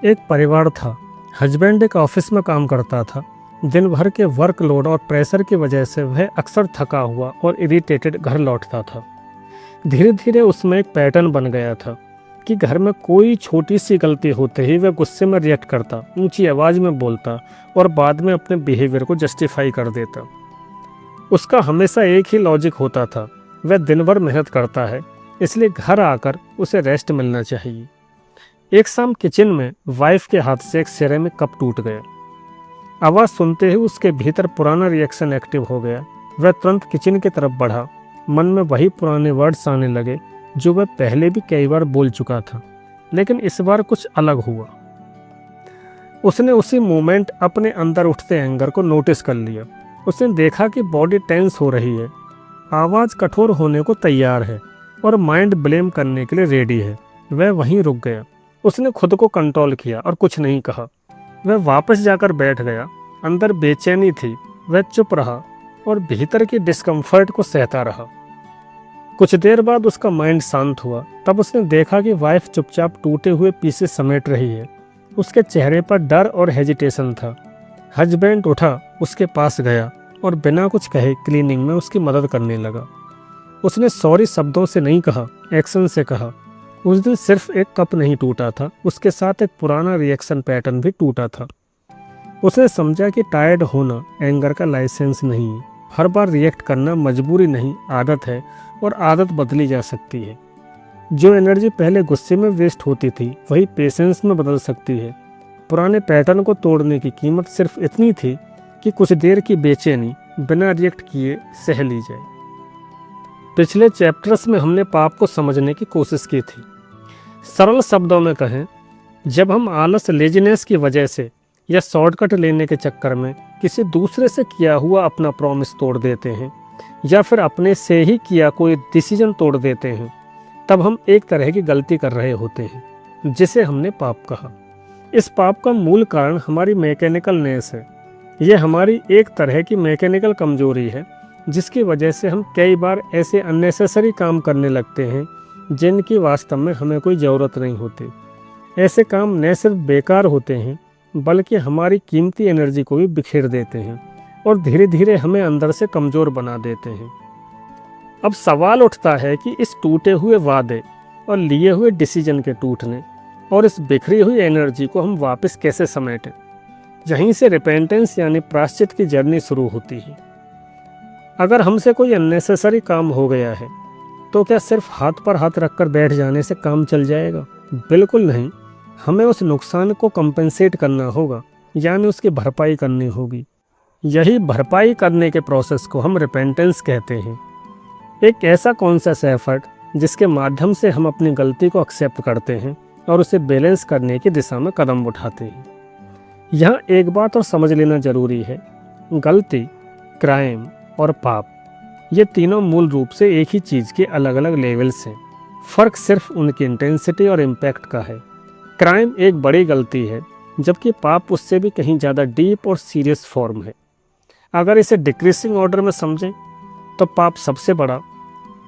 एक परिवार था। हस्बैंड एक ऑफिस में काम करता था। दिन भर के वर्कलोड और प्रेशर की वजह से वह अक्सर थका हुआ और इरिटेटेड घर लौटता था। धीरे धीरे उसमें एक पैटर्न बन गया था कि घर में कोई छोटी सी गलती होते ही वह गुस्से में रिएक्ट करता, ऊंची आवाज़ में बोलता और बाद में अपने बिहेवियर को जस्टिफाई कर देता। उसका हमेशा एक ही लॉजिक होता था, वह दिन भर मेहनत करता है इसलिए घर आकर उसे रेस्ट मिलना चाहिए। एक शाम किचन में वाइफ के हाथ से एक सिरेमिक कप टूट गया। आवाज़ सुनते ही उसके भीतर पुराना रिएक्शन एक्टिव हो गया। वह तुरंत किचन की तरफ बढ़ा। मन में वही पुराने वर्ड्स आने लगे जो वह पहले भी कई बार बोल चुका था, लेकिन इस बार कुछ अलग हुआ। उसने उसी मोमेंट अपने अंदर उठते एंगर को नोटिस कर लिया। उसने देखा कि बॉडी टेंस हो रही है, आवाज़ कठोर होने को तैयार है और माइंड ब्लेम करने के लिए रेडी है। वह वहीं रुक गया। उसने खुद को कंट्रोल किया और कुछ नहीं कहा। वह वापस जाकर बैठ गया। अंदर बेचैनी थी। वह चुप रहा और भीतर की डिस्कम्फर्ट को सहता रहा। कुछ देर बाद उसका माइंड शांत हुआ। तब उसने देखा कि वाइफ चुपचाप टूटे हुए पीसेस समेट रही है। उसके चेहरे पर डर और हेजिटेशन था। हस्बैंड उठा, उसके पास गया और बिना कुछ कहे क्लीनिंग में उसकी मदद करने लगा। उसने सॉरी शब्दों से नहीं कहा, एक्शन से कहा। उस दिन सिर्फ एक कप नहीं टूटा था, उसके साथ एक पुराना रिएक्शन पैटर्न भी टूटा था। उसने समझा कि टायर्ड होना एंगर का लाइसेंस नहीं है। हर बार रिएक्ट करना मजबूरी नहीं, आदत है और आदत बदली जा सकती है। जो एनर्जी पहले गुस्से में वेस्ट होती थी वही पेशेंस में बदल सकती है। पुराने पैटर्न को तोड़ने की कीमत सिर्फ इतनी थी कि कुछ देर की बेचैनी बिना रिएक्ट किए सह ली जाए। पिछले चैप्टर्स में हमने पाप को समझने की कोशिश की थी। सरल शब्दों में कहें, जब हम आलस, लेजीनेस की वजह से या शॉर्टकट लेने के चक्कर में किसी दूसरे से किया हुआ अपना प्रॉमिस तोड़ देते हैं या फिर अपने से ही किया कोई डिसीजन तोड़ देते हैं, तब हम एक तरह की गलती कर रहे होते हैं जिसे हमने पाप कहा। इस पाप का मूल कारण हमारी मैकेनिकलनेस है। यह हमारी एक तरह की मैकेनिकल कमजोरी है जिसकी वजह से हम कई बार ऐसे अननेसेसरी काम करने लगते हैं जिनकी वास्तव में हमें कोई ज़रूरत नहीं होती। ऐसे काम न सिर्फ बेकार होते हैं बल्कि हमारी कीमती एनर्जी को भी बिखेर देते हैं और धीरे धीरे हमें अंदर से कमज़ोर बना देते हैं। अब सवाल उठता है कि इस टूटे हुए वादे और लिए हुए डिसीजन के टूटने और इस बिखरी हुई एनर्जी को हम वापस कैसे समेटें। यहीं से रिपेंटेंस यानी प्रायश्चित की जर्नी शुरू होती है। अगर हमसे कोई अननेसेसरी काम हो गया है तो क्या सिर्फ हाथ पर हाथ रखकर बैठ जाने से काम चल जाएगा? बिल्कुल नहीं। हमें उस नुकसान को कंपेंसेट करना होगा, यानी उसकी भरपाई करनी होगी। यही भरपाई करने के प्रोसेस को हम रिपेंटेंस कहते हैं। एक ऐसा कॉन्शियस एफर्ट जिसके माध्यम से हम अपनी गलती को एक्सेप्ट करते हैं और उसे बैलेंस करने की दिशा में कदम उठाते हैं। यहाँ एक बात और समझ लेना जरूरी है, गलती, क्राइम और पाप ये तीनों मूल रूप से एक ही चीज़ के अलग अलग लेवल्स हैं। फ़र्क सिर्फ उनकी इंटेंसिटी और इम्पैक्ट का है। क्राइम एक बड़ी गलती है जबकि पाप उससे भी कहीं ज़्यादा डीप और सीरियस फॉर्म है। अगर इसे डिक्रीसिंग ऑर्डर में समझें तो पाप सबसे बड़ा,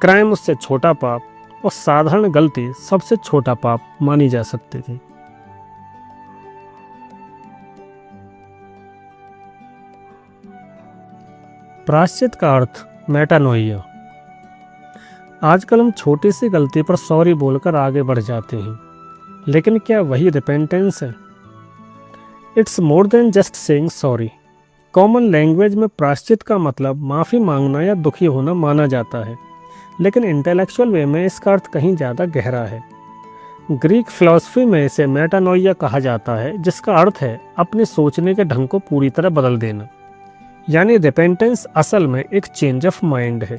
क्राइम उससे छोटा पाप और साधारण गलती सबसे छोटा पाप मानी जा सकती थी। प्रायश्चित का अर्थ मेटानोइया। आजकल हम छोटी सी गलती पर सॉरी बोलकर आगे बढ़ जाते हैं, लेकिन क्या वही रिपेंटेंस है? It's more than just saying sorry. Common language में प्रायश्चित का मतलब माफ़ी मांगना या दुखी होना माना जाता है, लेकिन इंटेलेक्चुअल वे में इसका अर्थ कहीं ज़्यादा गहरा है। ग्रीक फिलॉसफी में इसे मेटानोइया कहा जाता है, जिसका अर्थ है अपने सोचने के ढंग को पूरी तरह बदल देना। यानी रिपेंटेंस असल में एक चेंज ऑफ माइंड है।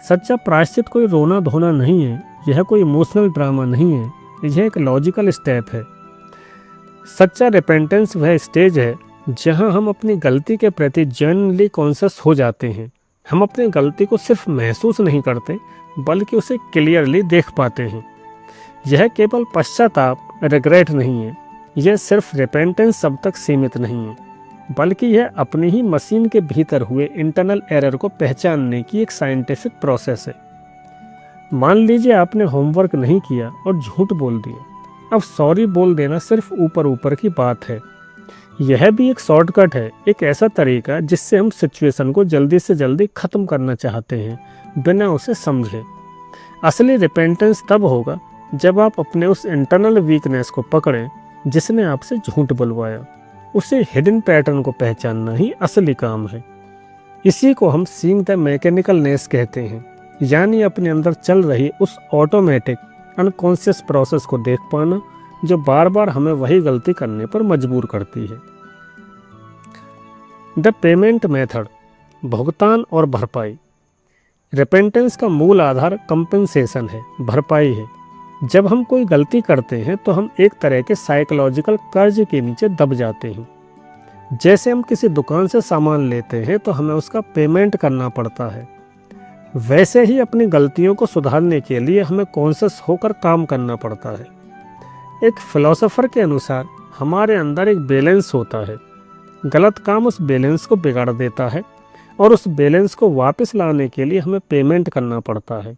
सच्चा प्रायश्चित कोई रोना धोना नहीं है, यह कोई इमोशनल ड्रामा नहीं है, यह एक लॉजिकल स्टेप है। सच्चा रिपेंटेंस वह स्टेज है जहां हम अपनी गलती के प्रति जेन्युइनली कॉन्शियस हो जाते हैं। हम अपनी गलती को सिर्फ महसूस नहीं करते बल्कि उसे क्लियरली देख पाते हैं। यह केवल पश्चाताप, रिग्रेट नहीं है। यह सिर्फ रिपेंटेंस शब्द तक सीमित नहीं है, बल्कि यह अपनी ही मशीन के भीतर हुए इंटरनल एरर को पहचानने की एक साइंटिफिक प्रोसेस है। मान लीजिए आपने होमवर्क नहीं किया और झूठ बोल दिया। अब सॉरी बोल देना सिर्फ ऊपर ऊपर की बात है। यह भी एक शॉर्टकट है, एक ऐसा तरीका जिससे हम सिचुएशन को जल्दी से जल्दी ख़त्म करना चाहते हैं बिना उसे समझे। असली रिपेंटेंस तब होगा जब आप अपने उस इंटरनल वीकनेस को पकड़ें जिसने आपसे झूठ बुलवाया। उसे हिडन पैटर्न को पहचानना ही असली काम है। इसी को हम सीइंग द मैकेनिकलनेस कहते हैं, यानी अपने अंदर चल रही उस ऑटोमेटिक अनकॉन्शियस प्रोसेस को देख पाना जो बार बार हमें वही गलती करने पर मजबूर करती है। द पेमेंट मेथड, भुगतान और भरपाई। रिपेंटेंस का मूल आधार कंपेंसेशन है, भरपाई है। जब हम कोई गलती करते हैं तो हम एक तरह के साइकोलॉजिकल कर्ज के नीचे दब जाते हैं। जैसे हम किसी दुकान से सामान लेते हैं तो हमें उसका पेमेंट करना पड़ता है, वैसे ही अपनी गलतियों को सुधारने के लिए हमें कॉन्शियस होकर काम करना पड़ता है। एक फिलोसोफर के अनुसार हमारे अंदर एक बैलेंस होता है। गलत काम उस बैलेंस को बिगाड़ देता है और उस बैलेंस को वापस लाने के लिए हमें पेमेंट करना पड़ता है।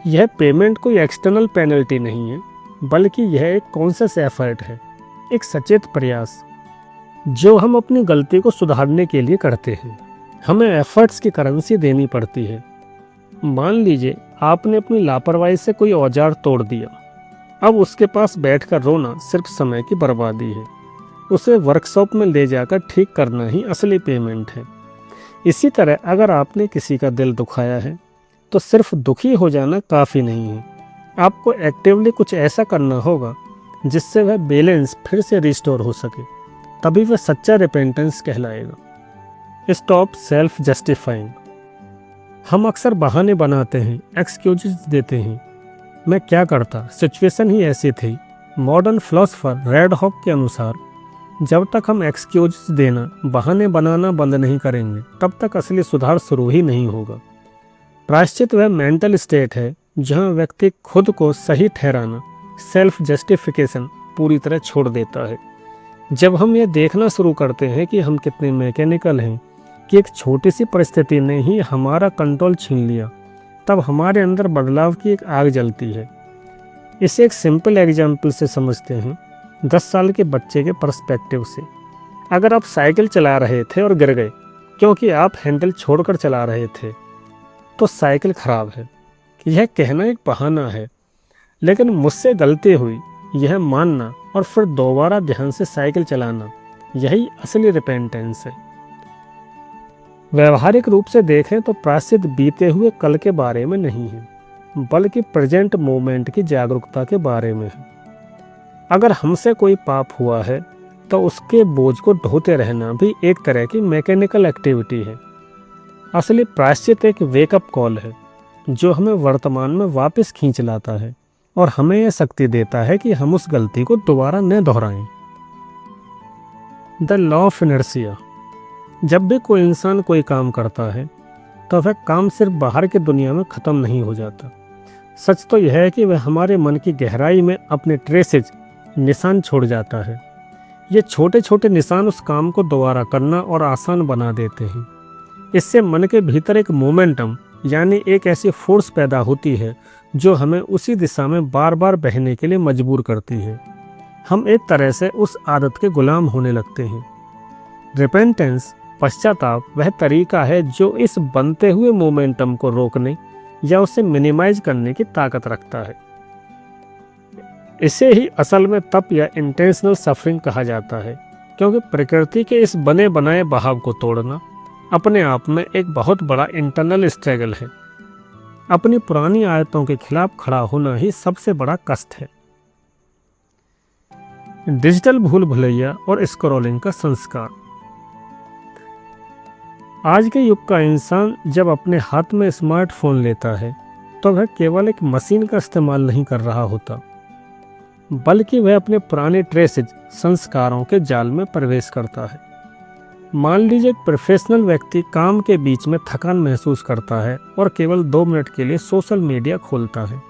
यह पेमेंट कोई एक्सटर्नल पेनल्टी नहीं है, बल्कि यह एक कॉन्शियस एफर्ट है, एक सचेत प्रयास जो हम अपनी गलती को सुधारने के लिए करते हैं। हमें एफर्ट्स की करेंसी देनी पड़ती है। मान लीजिए आपने अपनी लापरवाही से कोई औजार तोड़ दिया। अब उसके पास बैठकर रोना सिर्फ समय की बर्बादी है। उसे वर्कशॉप में ले जाकर ठीक करना ही असली पेमेंट है। इसी तरह अगर आपने किसी का दिल दुखाया है तो सिर्फ दुखी हो जाना काफ़ी नहीं है। आपको एक्टिवली कुछ ऐसा करना होगा जिससे वह बैलेंस फिर से रिस्टोर हो सके, तभी वह सच्चा रिपेंटेंस कहलाएगा। Stop self justifying. हम अक्सर बहाने बनाते हैं, एक्सक्यूजेस देते हैं। मैं क्या करता, सिचुएशन ही ऐसी थी। मॉडर्न फिलोसोफर रेड हॉक के अनुसार जब तक हम एक्सक्यूजेस देना, बहाने बनाना बंद नहीं करेंगे, तब तक असली सुधार शुरू ही नहीं होगा। प्रायश्चित वह मेंटल स्टेट है जहां व्यक्ति खुद को सही ठहराना, सेल्फ जस्टिफिकेशन पूरी तरह छोड़ देता है। जब हम ये देखना शुरू करते हैं कि हम कितने मैकेनिकल हैं, कि एक छोटी सी परिस्थिति ने ही हमारा कंट्रोल छीन लिया, तब हमारे अंदर बदलाव की एक आग जलती है। इसे एक सिंपल एग्जाम्पल से समझते हैं, 10 साल के बच्चे के पर्सपेक्टिव से। अगर आप साइकिल चला रहे थे और गिर गए क्योंकि आप हैंडल छोड़कर चला रहे थे, तो साइकिल खराब है। यह कहना एक बहाना है, लेकिन मुझसे गलती हुई यह मानना और फिर दोबारा ध्यान से साइकिल चलाना, यही असली रिपेंटेंस है। व्यवहारिक रूप से देखें तो प्रायश्चित बीते हुए कल के बारे में नहीं है, बल्कि प्रेजेंट मोमेंट की जागरूकता के बारे में है। अगर हमसे कोई पाप हुआ है तो उसके बोझ को ढोते रहना भी एक तरह की मैकेनिकल एक्टिविटी है। असली प्रायश्चित एक वेकअप कॉल है जो हमें वर्तमान में वापस खींच लाता है और हमें यह शक्ति देता है कि हम उस गलती को दोबारा न दोहराएं। The law of inertia. जब भी कोई इंसान कोई काम करता है तो वह काम सिर्फ बाहर की दुनिया में ख़त्म नहीं हो जाता। सच तो यह है कि वह हमारे मन की गहराई में अपने ट्रेसेज, निशान छोड़ जाता है। ये छोटे छोटे निशान उस काम को दोबारा करना और आसान बना देते हैं। इससे मन के भीतर एक मोमेंटम, यानी एक ऐसी फोर्स पैदा होती है जो हमें उसी दिशा में बार बार बहने के लिए मजबूर करती है। हम एक तरह से उस आदत के गुलाम होने लगते हैं। रिपेंटेंस, पश्चाताप, वह तरीका है जो इस बनते हुए मोमेंटम को रोकने या उसे मिनिमाइज करने की ताकत रखता है। इसे ही असल में तप या इंटेंशनल सफरिंग कहा जाता है, क्योंकि प्रकृति के इस बने बनाए बहाव को तोड़ना अपने आप में एक बहुत बड़ा इंटरनल स्ट्रगल है। अपनी पुरानी आदतों के खिलाफ खड़ा होना ही सबसे बड़ा कष्ट है। डिजिटल भूल भुलैया और स्क्रॉलिंग का संस्कार। आज के युग का इंसान जब अपने हाथ में स्मार्टफोन लेता है तो वह केवल एक मशीन का इस्तेमाल नहीं कर रहा होता, बल्कि वह अपने पुराने ट्रेसेज, संस्कारों के जाल में प्रवेश करता है। मान लीजिए एक प्रोफेशनल व्यक्ति काम के बीच में थकान महसूस करता है और केवल 2 मिनट के लिए सोशल मीडिया खोलता है।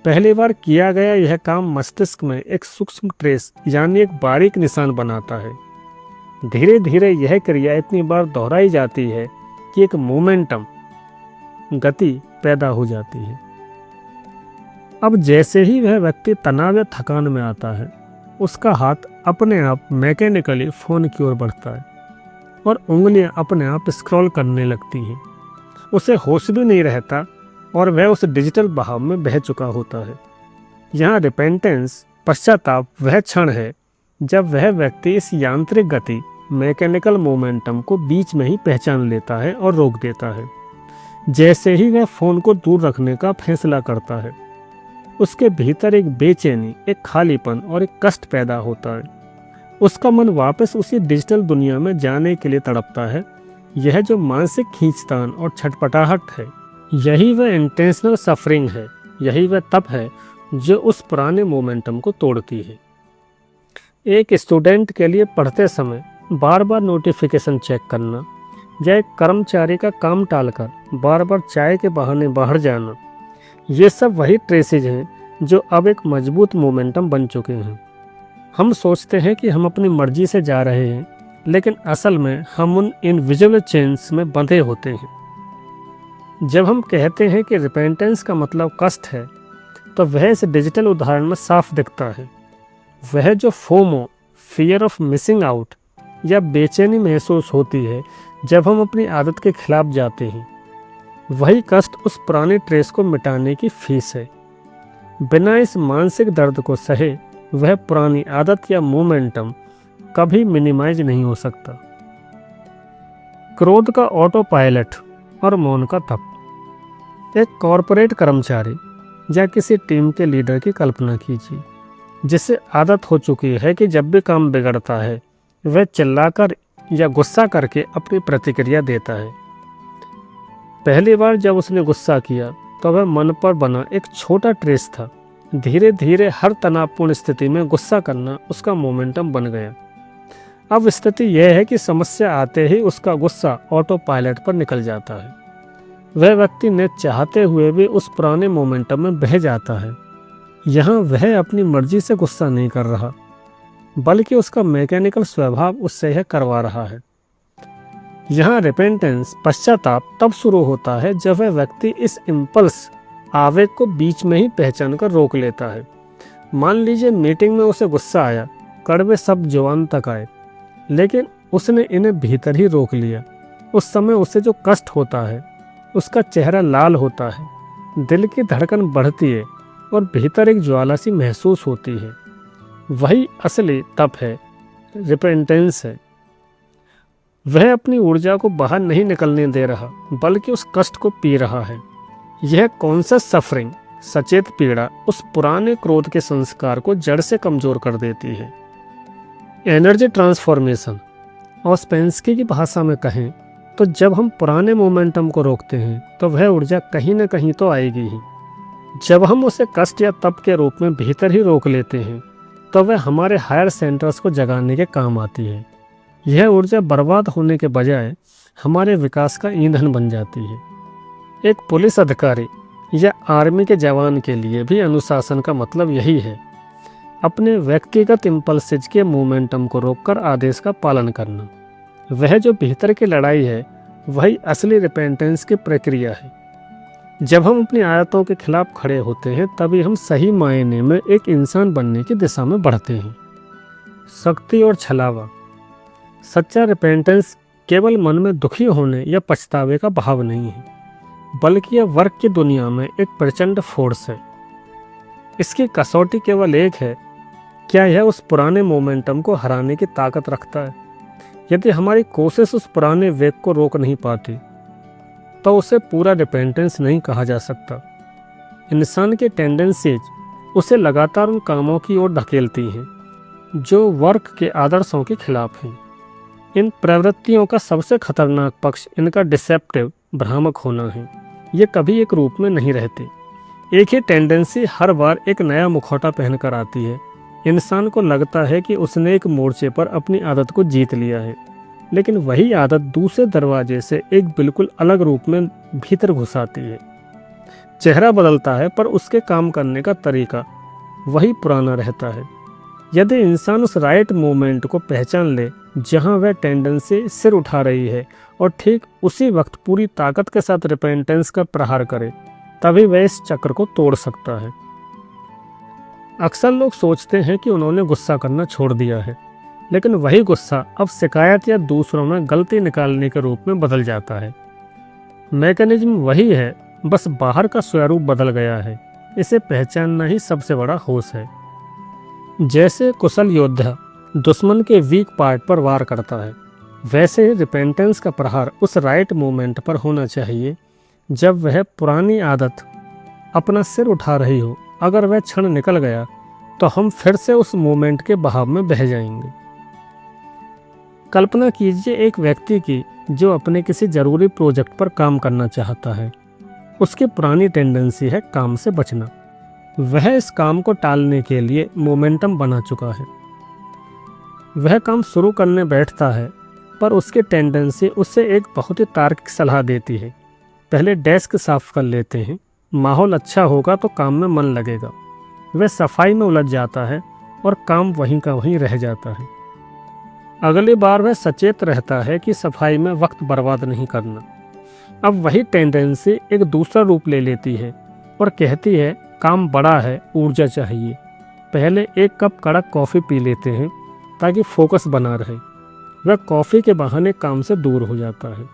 पहली बार किया गया यह काम मस्तिष्क में एक सूक्ष्म ट्रेस, यानी एक बारीक निशान बनाता है। धीरे धीरे यह क्रिया इतनी बार दोहराई जाती है कि एक मोमेंटम, गति पैदा हो जाती है। अब जैसे ही वह व्यक्ति तनाव या थकान में आता है, उसका हाथ अपने आप मैकेनिकली फ़ोन की ओर बढ़ता है और उंगलियां अपने आप स्क्रॉल करने लगती हैं। उसे होश भी नहीं रहता और वह उस डिजिटल बहाव में बह चुका होता है। यहाँ रिपेंटेंस, पश्चाताप, वह क्षण है जब वह व्यक्ति इस यांत्रिक गति, मैकेनिकल मोमेंटम को बीच में ही पहचान लेता है और रोक देता है। जैसे ही वह फ़ोन को दूर रखने का फैसला करता है, उसके भीतर एक बेचैनी, एक खालीपन और एक कष्ट पैदा होता है। उसका मन वापस उसी डिजिटल दुनिया में जाने के लिए तड़पता है। यह जो मानसिक खींचतान और छटपटाहट है, यही वह इंटेंशनल सफरिंग है, यही वह तप है जो उस पुराने मोमेंटम को तोड़ती है। एक स्टूडेंट के लिए पढ़ते समय बार बार नोटिफिकेशन चेक करना या एक कर्मचारी का काम टालकर बार बार चाय के बहाने बाहर जाना, ये सब वही ट्रेसेज हैं जो अब एक मजबूत मोमेंटम बन चुके हैं। हम सोचते हैं कि हम अपनी मर्जी से जा रहे हैं, लेकिन असल में हम उन इनविजिबल चेन्स में बंधे होते हैं। जब हम कहते हैं कि रिपेंटेंस का मतलब कष्ट है, तो वह इस डिजिटल उदाहरण में साफ दिखता है। वह जो FOMO, fear of missing out, या बेचैनी महसूस होती है जब हम अपनी आदत के खिलाफ जाते हैं, वही कष्ट उस पुराने ट्रेस को मिटाने की फीस है। बिना इस मानसिक दर्द को सहे वह पुरानी आदत या मोमेंटम कभी मिनिमाइज नहीं हो सकता। क्रोध का ऑटो पायलट और मौन का तप। एक कॉरपोरेट कर्मचारी या किसी टीम के लीडर की कल्पना कीजिए, जिसे आदत हो चुकी है कि जब भी काम बिगड़ता है वह चिल्लाकर या गुस्सा करके अपनी प्रतिक्रिया देता है। पहली बार जब उसने गुस्सा किया तो वह मन पर बना एक छोटा ट्रेस था। धीरे धीरे हर तनावपूर्ण स्थिति में गुस्सा करना उसका मोमेंटम बन गया। अब स्थिति यह है कि समस्या आते ही उसका गुस्सा ऑटो पायलट पर निकल जाता है। वह व्यक्ति ने चाहते हुए भी उस पुराने मोमेंटम में बह जाता है। यहाँ वह अपनी मर्जी से गुस्सा नहीं कर रहा, बल्कि उसका मैकेनिकल स्वभाव उससे यह करवा रहा है। यहाँ रिपेंटेंस, पश्चाताप, तब शुरू होता है जब वह व्यक्ति इस इम्पल्स, आवेग को बीच में ही पहचान कर रोक लेता है। मान लीजिए मीटिंग में उसे गुस्सा आया, कड़वे शब्द जुबान तक आए, लेकिन उसने इन्हें भीतर ही रोक लिया। उस समय उसे जो कष्ट होता है, उसका चेहरा लाल होता है, दिल की धड़कन बढ़ती है और भीतर एक ज्वाला सी महसूस होती है। वही असली तप है, रिपेंटेंस है। वह अपनी ऊर्जा को बाहर नहीं निकलने दे रहा, बल्कि उस कष्ट को पी रहा है। यह कॉन्शियस सफरिंग, सचेत पीड़ा, उस पुराने क्रोध के संस्कार को जड़ से कमजोर कर देती है। एनर्जी ट्रांसफॉर्मेशन, और स्पेंसकी की भाषा में कहें तो जब हम पुराने मोमेंटम को रोकते हैं तो वह ऊर्जा कहीं न कहीं तो आएगी ही। जब हम उसे कष्ट या तप के रूप में भीतर ही रोक लेते हैं तो वह हमारे हायर सेंटर्स को जगाने के काम आती है। यह ऊर्जा बर्बाद होने के बजाय हमारे विकास का ईंधन बन जाती है। एक पुलिस अधिकारी या आर्मी के जवान के लिए भी अनुशासन का मतलब यही है, अपने व्यक्तिगत इम्पल्सेज के मोमेंटम को रोककर आदेश का पालन करना। वह जो भीतर की लड़ाई है, वही असली रिपेंटेंस की प्रक्रिया है। जब हम अपनी आदतों के खिलाफ खड़े होते हैं, तभी हम सही मायने में एक इंसान बनने की दिशा में बढ़ते हैं। शक्ति और छलावा। सच्चा रिपेंटेंस केवल मन में दुखी होने या पछतावे का भाव नहीं है, बल्कि यह वर्क की दुनिया में एक प्रचंड फोर्स है। इसकी कसौटी केवल एक है, क्या यह उस पुराने मोमेंटम को हराने की ताकत रखता है? यदि हमारी कोशिश उस पुराने वेग को रोक नहीं पाती, तो उसे पूरा रिपेंटेंस नहीं कहा जा सकता। इंसान की टेंडेंसीज उसे लगातार उन कामों की ओर धकेलती हैं जो वर्क के आदर्शों के खिलाफ हैं। इन प्रवृत्तियों का सबसे खतरनाक पक्ष इनका डिसेप्टिव, भ्रामक होना है। ये कभी एक रूप में नहीं रहते। एक ही टेंडेंसी हर बार एक नया मुखौटा पहनकर आती है। इंसान को लगता है कि उसने एक मोर्चे पर अपनी आदत को जीत लिया है, लेकिन वही आदत दूसरे दरवाजे से एक बिल्कुल अलग रूप में भीतर घुस आती है। चेहरा बदलता है, पर उसके काम करने का तरीका वही पुराना रहता है। यदि इंसान उस राइट मोमेंट को पहचान ले जहां वह टेंडेंसी सिर उठा रही है और ठीक उसी वक्त पूरी ताकत के साथ रिपेंटेंस का प्रहार करे, तभी वह इस चक्र को तोड़ सकता है। अक्सर लोग सोचते हैं कि उन्होंने गुस्सा करना छोड़ दिया है, लेकिन वही गुस्सा अब शिकायत या दूसरों में गलती निकालने के रूप में बदल जाता है। मैकेनिज्म वही है, बस बाहर का स्वरूप बदल गया है। इसे पहचानना ही सबसे बड़ा होश है। जैसे कुशल योद्धा दुश्मन के वीक पार्ट पर वार करता है, वैसे रिपेंटेंस का प्रहार उस राइट मोमेंट पर होना चाहिए जब वह पुरानी आदत अपना सिर उठा रही हो। अगर वह क्षण निकल गया तो हम फिर से उस मोमेंट के बहाव में बह जाएंगे। कल्पना कीजिए एक व्यक्ति की जो अपने किसी ज़रूरी प्रोजेक्ट पर काम करना चाहता है। उसकी पुरानी टेंडेंसी है काम से बचना। वह इस काम को टालने के लिए मोमेंटम बना चुका है। वह काम शुरू करने बैठता है, पर उसकी टेंडेंसी उससे एक बहुत ही तार्किक सलाह देती है, पहले डेस्क साफ कर लेते हैं, माहौल अच्छा होगा तो काम में मन लगेगा। वह सफाई में उलझ जाता है और काम वहीं का वहीं रह जाता है। अगली बार वह सचेत रहता है कि सफाई में वक्त बर्बाद नहीं करना। अब वही टेंडेंसी एक दूसरा रूप ले लेती है और कहती है काम बड़ा है, ऊर्जा चाहिए, पहले एक कप कड़क कॉफ़ी पी लेते हैं ताकि फोकस बना रहे। वह कॉफ़ी के बहाने काम से दूर हो जाता है।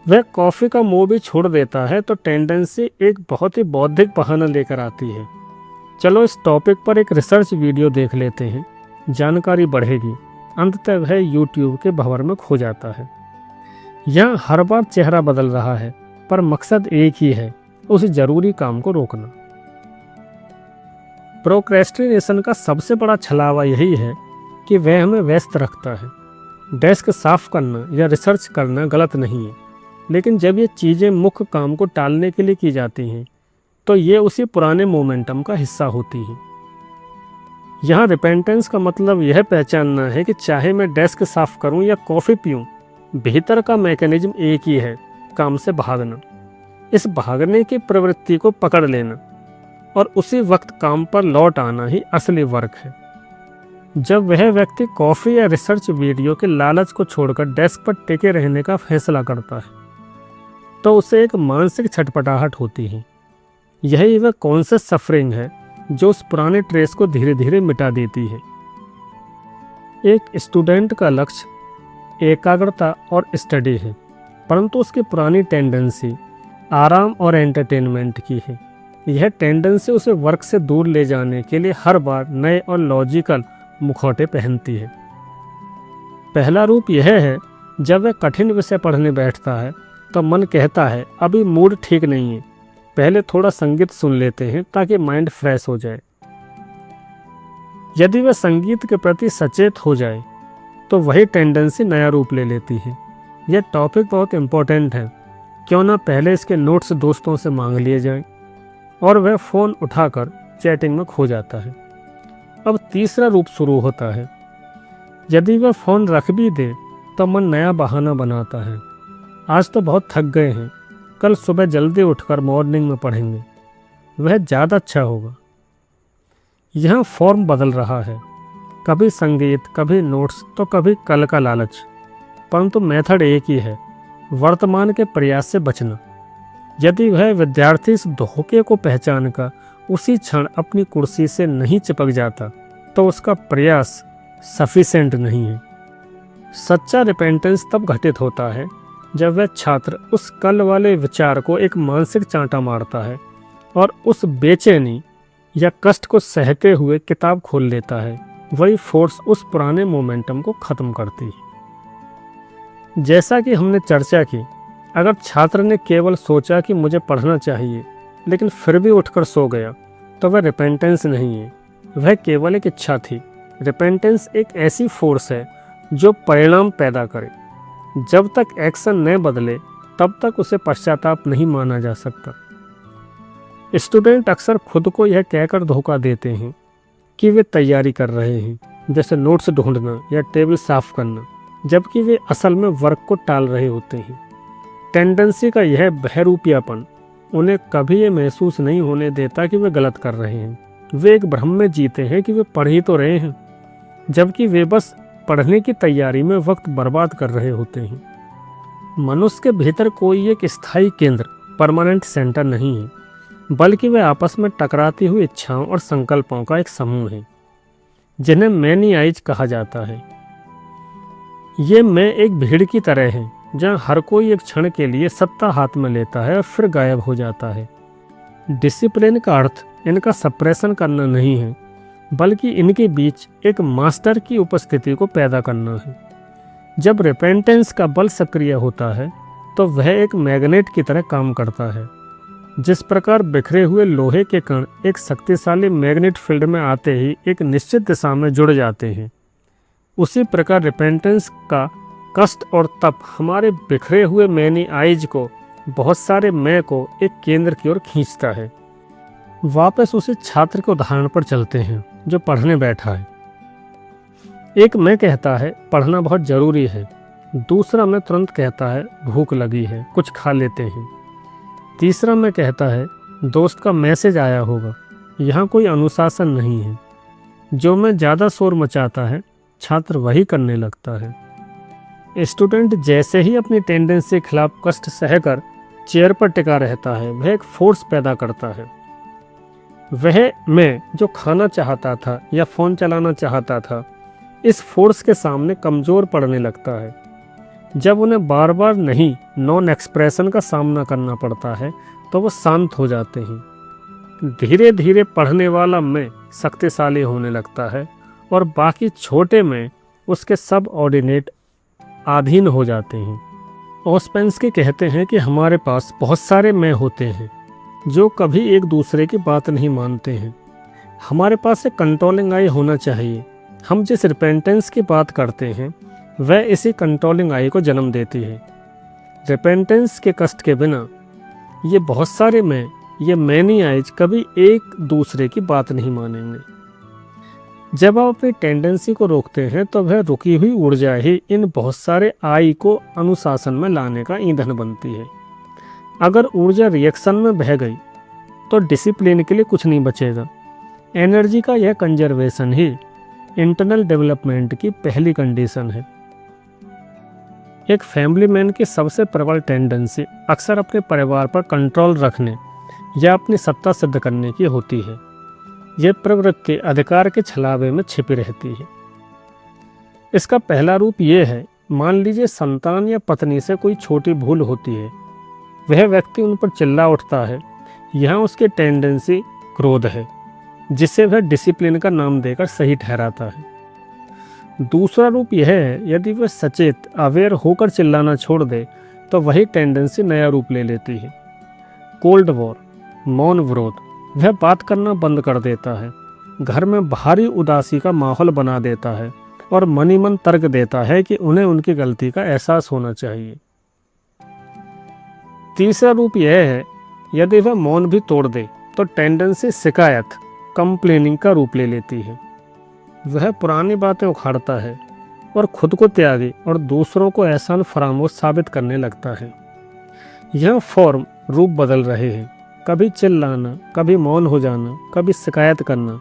वह कॉफ़ी का मोह भी छोड़ देता है तो टेंडेंसी एक बहुत ही बौद्धिक बहाना लेकर आती है। चलो इस टॉपिक पर एक रिसर्च वीडियो देख लेते हैं, जानकारी बढ़ेगी। अंततः वह यूट्यूब के भंवर में खो जाता है। यहाँ हर बार चेहरा बदल रहा है, पर मकसद एक ही है, उस जरूरी काम को रोकना। प्रोक्रेस्टिनेशन का सबसे बड़ा छलावा यही है कि वह हमें व्यस्त रखता है। डेस्क साफ करना या रिसर्च करना गलत नहीं है, लेकिन जब ये चीज़ें मुख्य काम को टालने के लिए की जाती हैं तो ये उसी पुराने मोमेंटम का हिस्सा होती हैं। यहाँ रिपेंटेंस का मतलब यह पहचानना है कि चाहे मैं डेस्क साफ करूँ या कॉफ़ी पीऊँ, भीतर का मैकेनिज्म एक ही है, काम से भागना। इस भागने की प्रवृत्ति को पकड़ लेना और उसी वक्त काम पर लौट आना ही असली वर्क है। जब वह व्यक्ति कॉफ़ी या रिसर्च वीडियो के लालच को छोड़कर डेस्क पर टिके रहने का फैसला करता है तो उसे एक मानसिक छटपटाहट होती है। यही वह कॉन्शियस सफरिंग है जो उस पुराने ट्रेस को धीरे धीरे मिटा देती है। एक स्टूडेंट का लक्ष्य एकाग्रता और स्टडी है, परंतु उसकी पुरानी टेंडेंसी आराम और एंटरटेनमेंट की है। यह टेंडेंसी उसे वर्क से दूर ले जाने के लिए हर बार नए और लॉजिकल मुखौटे पहनती है। पहला रूप यह है, जब वह कठिन विषय पढ़ने बैठता है तो मन कहता है अभी मूड ठीक नहीं है, पहले थोड़ा संगीत सुन लेते हैं ताकि माइंड फ्रेश हो जाए। यदि वह संगीत के प्रति सचेत हो जाए तो वही टेंडेंसी नया रूप ले लेती है। यह टॉपिक बहुत इम्पोर्टेंट है, क्यों ना पहले इसके नोट्स दोस्तों से मांग लिए जाएं, और वह फ़ोन उठाकर चैटिंग में खो जाता है। अब तीसरा रूप शुरू होता है। यदि वह फ़ोन रख भी दे तो मन नया बहाना बनाता है, आज तो बहुत थक गए हैं, कल सुबह जल्दी उठकर मॉर्निंग में पढ़ेंगे, वह ज़्यादा अच्छा होगा। यहाँ फॉर्म बदल रहा है, कभी संगीत, कभी नोट्स तो कभी कल का लालच, परंतु मेथड एक ही है, वर्तमान के प्रयास से बचना। यदि वह विद्यार्थी इस धोखे को पहचान कर उसी क्षण अपनी कुर्सी से नहीं चिपक जाता तो उसका प्रयास सफिशिएंट नहीं है। सच्चा रिपेंटेंस तब घटित होता है जब वह छात्र उस कल वाले विचार को एक मानसिक चांटा मारता है और उस बेचैनी या कष्ट को सहते हुए किताब खोल लेता है। वही फोर्स उस पुराने मोमेंटम को ख़त्म करती है। जैसा कि हमने चर्चा की, अगर छात्र ने केवल सोचा कि मुझे पढ़ना चाहिए लेकिन फिर भी उठकर सो गया तो वह रिपेंटेंस नहीं है, वह केवल एक इच्छा थी। रिपेंटेंस एक ऐसी फोर्स है जो परिणाम पैदा करे। जब तक एक्शन न बदले तब तक उसे पश्चाताप नहीं माना जा सकता। स्टूडेंट अक्सर खुद को यह कहकर धोखा देते हैं कि वे तैयारी कर रहे हैं, जैसे नोट्स ढूंढना या टेबल साफ करना, जबकि वे असल में वर्क को टाल रहे होते हैं। टेंडेंसी का यह बहरूपियापन उन्हें कभी ये महसूस नहीं होने देता कि वे गलत कर रहे हैं। वे एक भ्रम में जीते हैं कि वे पढ़ ही तो रहे हैं, जबकि वे बस पढ़ने की तैयारी में वक्त बर्बाद कर रहे होते हैं। मनुष्य के भीतर कोई एक स्थायी केंद्र, परमानेंट सेंटर नहीं है। बल्कि वे आपस में टकराती हुई इच्छाओं और संकल्पों का एक समूह है, जिन्हें मैनी आइज कहा जाता है। ये मैं एक भीड़ की तरह है, जहाँ हर कोई एक क्षण के लिए सत्ता हाथ में लेता है और फिर गायब हो जाता है। डिसिप्लिन का अर्थ इनका सप्रेशन करना नहीं है, बल्कि इनके बीच एक मास्टर की उपस्थिति को पैदा करना है। जब रिपेंटेंस का बल सक्रिय होता है तो वह एक मैग्नेट की तरह काम करता है। जिस प्रकार बिखरे हुए लोहे के कण एक शक्तिशाली मैग्नेट फील्ड में आते ही एक निश्चित दिशा में जुड़ जाते हैं, उसी प्रकार रिपेंटेंस का कष्ट और तप हमारे बिखरे हुए मैनी आइज को, बहुत सारे मैं को एक केंद्र की ओर खींचता है। वापस उसी छात्र के उदाहरण पर चलते हैं जो पढ़ने बैठा है। एक मैं कहता है पढ़ना बहुत जरूरी है, दूसरा मैं तुरंत कहता है भूख लगी है, कुछ खा लेते हैं। तीसरा मैं कहता है दोस्त का मैसेज आया होगा, यहाँ कोई अनुशासन नहीं है। जो मैं ज़्यादा शोर मचाता है, छात्र वही करने लगता है। स्टूडेंट जैसे ही अपनी टेंडेंसी के खिलाफ कष्ट सहकर चेयर पर टिका रहता है, वह एक फोर्स पैदा करता है। वह मैं जो खाना चाहता था या फ़ोन चलाना चाहता था, इस फोर्स के सामने कमज़ोर पड़ने लगता है। जब उन्हें बार बार नहीं नॉन एक्सप्रेशन का सामना करना पड़ता है तो वो शांत हो जाते हैं। धीरे धीरे पढ़ने वाला मैं शक्तिशाली होने लगता है और बाकी छोटे में उसके सब ऑर्डिनेट अधीन हो जाते हैं। ओस्पेंस्की कहते हैं कि हमारे पास बहुत सारे मैं होते हैं जो कभी एक दूसरे की बात नहीं मानते हैं। हमारे पास एक कंट्रोलिंग आई होना चाहिए। हम जिस रिपेंटेंस की बात करते हैं वह इसी कंट्रोलिंग आई को जन्म देती है। रिपेंटेंस के कष्ट के बिना ये बहुत सारे मैं, ये मैनी आइज कभी एक दूसरे की बात नहीं मानेंगे। जब आप अपनी टेंडेंसी को रोकते हैं तो वह रुकी हुई ऊर्जा ही इन बहुत सारे आई को अनुशासन में लाने का ईंधन बनती है। अगर ऊर्जा रिएक्शन में बह गई तो डिसिप्लिन के लिए कुछ नहीं बचेगा। एनर्जी का यह कंजर्वेशन ही इंटरनल डेवलपमेंट की पहली कंडीशन है। एक फैमिली मैन की सबसे प्रबल टेंडेंसी अक्सर अपने परिवार पर कंट्रोल रखने या अपनी सत्ता सिद्ध करने की होती है। यह प्रवृत्ति अधिकार के छलावे में छिपी रहती है। इसका पहला रूप ये है, मान लीजिए संतान या पत्नी से कोई छोटी भूल होती है, वह व्यक्ति उन पर चिल्ला उठता है। यहाँ उसकी टेंडेंसी क्रोध है, जिसे वह डिसिप्लिन का नाम देकर सही ठहराता है। दूसरा रूप यह है, यदि वह सचेत अवेयर होकर चिल्लाना छोड़ दे तो वही टेंडेंसी नया रूप ले लेती है। कोल्ड वॉर, मौन विरोध, वह बात करना बंद कर देता है, घर में भारी उदासी का माहौल बना देता है और मन ही मन तर्क देता है कि उन्हें उनकी गलती का एहसास होना चाहिए। तीसरा रूप यह है, यदि वह मौन भी तोड़ दे तो टेंडेंसी शिकायत, कंप्लेनिंग का रूप ले लेती है। वह पुरानी बातें उखाड़ता है और खुद को त्यागी और दूसरों को एहसान फरामोश साबित करने लगता है। यह फॉर्म रूप बदल रहे हैं, कभी चिल्लाना, कभी मौन हो जाना, कभी शिकायत करना,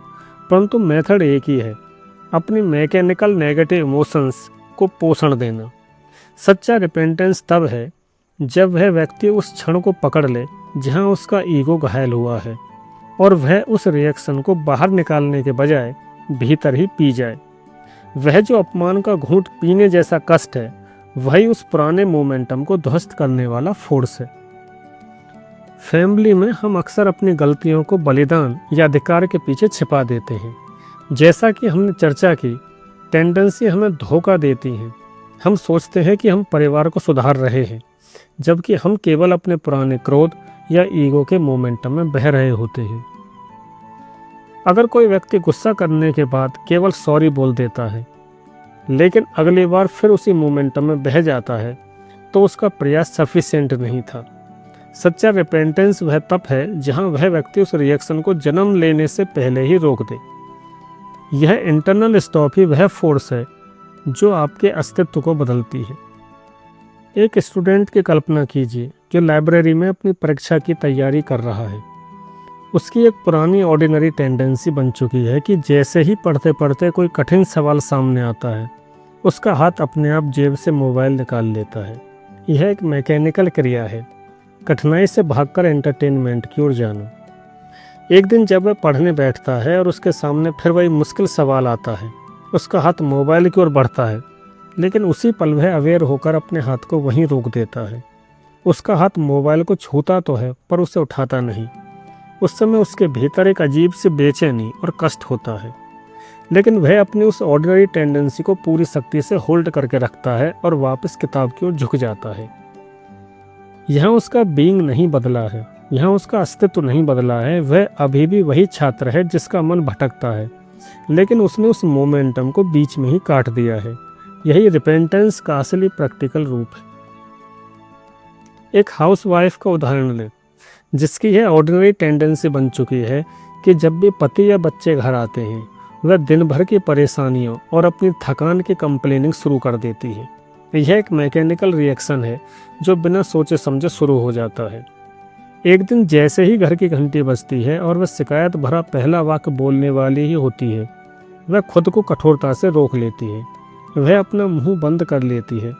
परंतु मेथड एक ही है, अपनी मैकेनिकल नेगेटिव इमोशंस को पोषण देना। सच्चा रिपेंटेंस तब है जब वह व्यक्ति उस क्षण को पकड़ ले जहां उसका ईगो घायल हुआ है और वह उस रिएक्शन को बाहर निकालने के बजाय भीतर ही पी जाए। वह जो अपमान का घूंट पीने जैसा कष्ट है, वही उस पुराने मोमेंटम को ध्वस्त करने वाला फोर्स है। फैमिली में हम अक्सर अपनी गलतियों को बलिदान या अधिकार के पीछे छिपा देते हैं। जैसा कि हमने चर्चा की, टेंडेंसी हमें धोखा देती है। हम सोचते हैं कि हम परिवार को सुधार रहे हैं, जबकि हम केवल अपने पुराने क्रोध या ईगो के मोमेंटम में बह रहे होते हैं। अगर कोई व्यक्ति गुस्सा करने के बाद केवल सॉरी बोल देता है, लेकिन अगली बार फिर उसी मोमेंटम में बह जाता है, तो उसका प्रयास सफिशिएंट नहीं था। सच्चा रिपेंटेंस वह तप है जहां वह व्यक्ति उस रिएक्शन को जन्म लेने से पहले ही रोक दे। यह इंटरनल स्टॉप ही वह फोर्स है जो आपके अस्तित्व को बदलती है। एक स्टूडेंट की कल्पना कीजिए जो लाइब्रेरी में अपनी परीक्षा की तैयारी कर रहा है। उसकी एक पुरानी ऑर्डिनरी टेंडेंसी बन चुकी है कि जैसे ही पढ़ते पढ़ते कोई कठिन सवाल सामने आता है, उसका हाथ अपने आप जेब से मोबाइल निकाल लेता है। यह एक मैकेनिकल क्रिया है, कठिनाई से भागकर एंटरटेनमेंट की ओर जाना। एक दिन जब वह पढ़ने बैठता है और उसके सामने फिर वही मुश्किल सवाल आता है, उसका हाथ मोबाइल की ओर बढ़ता है, लेकिन उसी पल वह अवेयर होकर अपने हाथ को वहीं रोक देता है। उसका हाथ मोबाइल को छूता तो है पर उसे उठाता नहीं। उस समय उसके भीतर एक अजीब सी बेचैनी और कष्ट होता है, लेकिन वह अपनी उस ऑर्डिनरी टेंडेंसी को पूरी शक्ति से होल्ड करके रखता है और वापस किताब की ओर झुक जाता है। यहाँ उसका बीइंग नहीं बदला है, यहाँ उसका अस्तित्व नहीं बदला है। वह अभी भी वही छात्र है जिसका मन भटकता है, लेकिन उसने उस मोमेंटम को बीच में ही काट दिया है। यही रिपेंटेंस का असली प्रैक्टिकल रूप है। एक हाउसवाइफ का उदाहरण लें, जिसकी यह ऑर्डिनरी टेंडेंसी बन चुकी है कि जब भी पति या बच्चे घर आते हैं वह दिन भर की परेशानियों और अपनी थकान की कंप्लेनिंग शुरू कर देती है। यह एक मैकेनिकल रिएक्शन है जो बिना सोचे समझे शुरू हो जाता है। एक दिन जैसे ही घर की घंटी बजती है और वह शिकायत भरा पहला वाक्य बोलने वाली ही होती है, वह खुद को कठोरता से रोक लेती है। वह अपना मुंह बंद कर लेती है।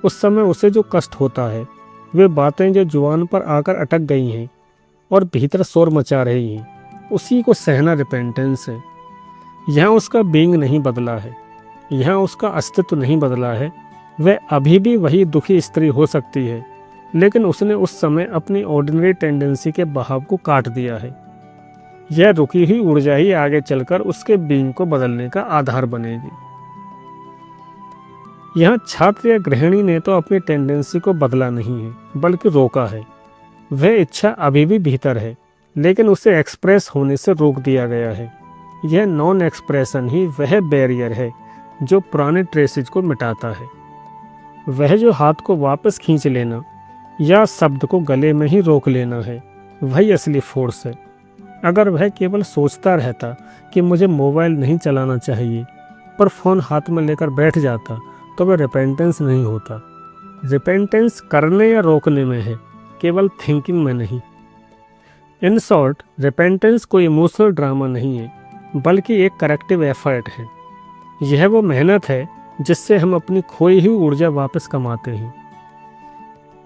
उस समय उसे जो कष्ट होता है वे बातें जो जुबान पर आकर अटक गई हैं और भीतर शोर मचा रही हैं, उसी को सहना रिपेंटेंस है। यहाँ उसका बीइंग नहीं बदला है, यहाँ उसका अस्तित्व नहीं बदला है। वह अभी भी वही दुखी स्त्री हो सकती है, लेकिन उसने उस समय अपनी ऑर्डिनरी टेंडेंसी के बहाव को काट दिया है। यह रुकी हुई ऊर्जा ही आगे चलकर उसके बीइंग को बदलने का आधार बनेगी। यहाँ छात्र या गृहिणी ने तो अपनी टेंडेंसी को बदला नहीं है, बल्कि रोका है। वह इच्छा अभी भी भीतर है, लेकिन उसे एक्सप्रेस होने से रोक दिया गया है। यह नॉन एक्सप्रेशन ही वह बैरियर है जो पुराने ट्रेसेज को मिटाता है। वह जो हाथ को वापस खींच लेना या शब्द को गले में ही रोक लेना है, वही असली फोर्स है। अगर वह केवल सोचता रहता कि मुझे मोबाइल नहीं चलाना चाहिए, पर फ़ोन हाथ में लेकर बैठ जाता, तो वह रिपेंटेंस नहीं होता। रिपेंटेंस करने या रोकने में है, केवल थिंकिंग में नहीं। इन शॉर्ट, रिपेंटेंस कोई इमोशनल ड्रामा नहीं है, बल्कि एक करेक्टिव एफर्ट है। यह वो मेहनत है जिससे हम अपनी खोई हुई ऊर्जा वापस कमाते हैं।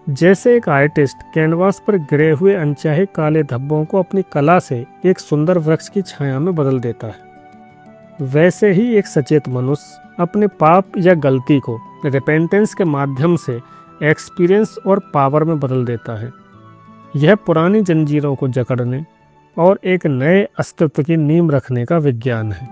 जैसे एक आर्टिस्ट कैनवास पर गिरे हुए अनचाहे काले धब्बों को अपनी कला से एक सुंदर वृक्ष की छाया में बदल देता है, वैसे ही एक सचेत मनुष्य अपने पाप या गलती को रिपेंटेंस के माध्यम से एक्सपीरियंस और पावर में बदल देता है। यह पुरानी जंजीरों को जकड़ने और एक नए अस्तित्व की नींव रखने का विज्ञान है।